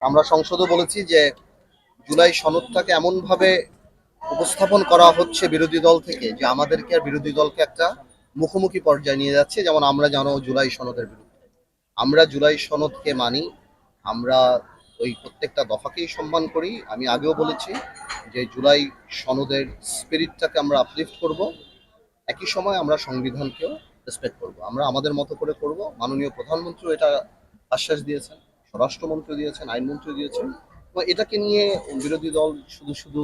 আমরা সংসদে বলেছি যে জুলাই সনদটাকে এমনভাবে উপস্থাপন করা হচ্ছে বিরোধী দল থেকে যে আমাদেরকে আর বিরোধী দলকে একটা মুখোমুখি পর্যায়ে নিয়ে যাচ্ছে। যেমন আমরা জানো জুলাই সনদের বিরুদ্ধে, আমরা জুলাই সনদকে মানি, আমরা ওই প্রত্যেকটা দফাকেই সম্মান করি। আমি আগেও বলেছি যে জুলাই সনদের স্পিরিটটাকে আমরা আপলিফট করব, একই সময় আমরা সংবিধানকেও রেসপেক্ট করব। আমরা আমাদের মতো করে করব। মাননীয় প্রধানমন্ত্রী এটা আশ্বাস দিয়েছেন, স্বরাষ্ট্রমন্ত্রী দিয়েছেন, আইনমন্ত্রী দিয়েছেন। এবং এটাকে নিয়ে বিরোধী দল শুধু শুধু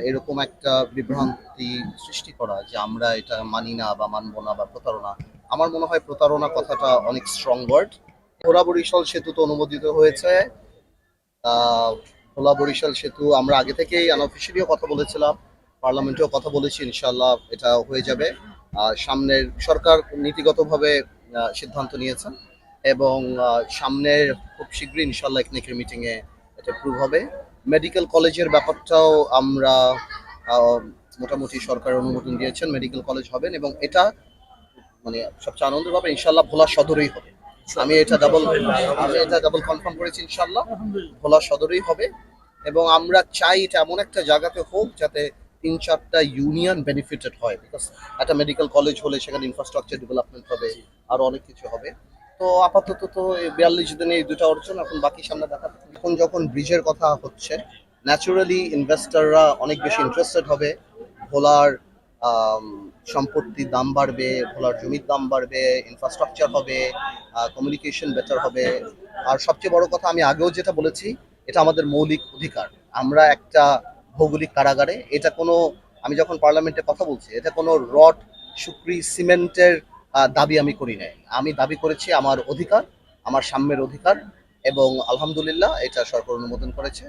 এরকম একটা বিভ্রান্তি সৃষ্টি করা যে আমরা এটা মানি না বা মানবো না বা প্রতারণা, আমার মনে হয় প্রতারণা কথাটা অনেক স্ট্রং ওয়ার্ড। ভোলা বরিশাল সেতু তো অনুমোদিত হয়েছে। ভোলা বরিশাল সেতু আমরা আগে থেকেই আনঅফিসিয়ালিও কথা বলেছিলাম, পার্লামেন্টেও কথা বলেছি, ইনশাল্লাহ এটা হয়ে যাবে। সামনের সরকার নীতিগতভাবে সিদ্ধান্ত নিয়েছেন এবং সামনের খুব শীঘ্রই ইনশাল্লাহ একনেকের মিটিংয়ে এটা প্রুভ হবে। মেডিকেল কলেজের ব্যাপারটাও আমরা আহ, মোটামুটি সরকার অনুমোদন দিয়েছেন, মেডিকেল কলেজ হবেন এবং এটা মানে সবচেয়ে আনন্দের ব্যাপার ইনশাল্লাহ ভোলা সদরেই হবে। আমি এটা ডাবল কনফার্ম করেছি, ইনশাল্লাহ ভোলা সদরেই হবে। এবং আমরা চাই এটা এমন একটা জায়গাতে হোক যাতে ৩-৪টা ইউনিয়ন বেনিফিটেড হয়, বিকজ একটা মেডিকেল কলেজ হলে সেখানে ইনফ্রাস্ট্রাকচার ডেভেলপমেন্ট হবে, আরো অনেক কিছু হবে। তো আপাতত তো এই ৪২ দিনে এই দুটা অর্জন, এখন বাকি সামনে দেখা যাবে। এখন যখন ব্রিজের কথা হচ্ছে, ন্যাচুরালি ইনভেস্টররা অনেক বেশি ইন্টারেস্টেড হবে। ভোলার আম, সম্পত্তির দাম বাড়বে, ভোলার জমির দাম বাড়বে, ইনফ্রাস্ট্রাকচার হবে, কমিউনিকেশন বেটার হবে। আর সবচেয়ে বড় কথা, আমি আগেও যেটা বলেছি, এটা আমাদের মৌলিক অধিকার। আমরা একটা ভৌগোলিক কারাগারে, এটা কোনো, আমি যখন পার্লামেন্টে কথা বলছি, এটা কোনো রড শুক্রি সিমেন্টের দাবি আমি করি নাই। আমি দাবি করেছি আমার অধিকার, আমার সাম্যের অধিকার, এবং আলহামদুলিল্লাহ এটা সরকার অনুমোদন করেছে।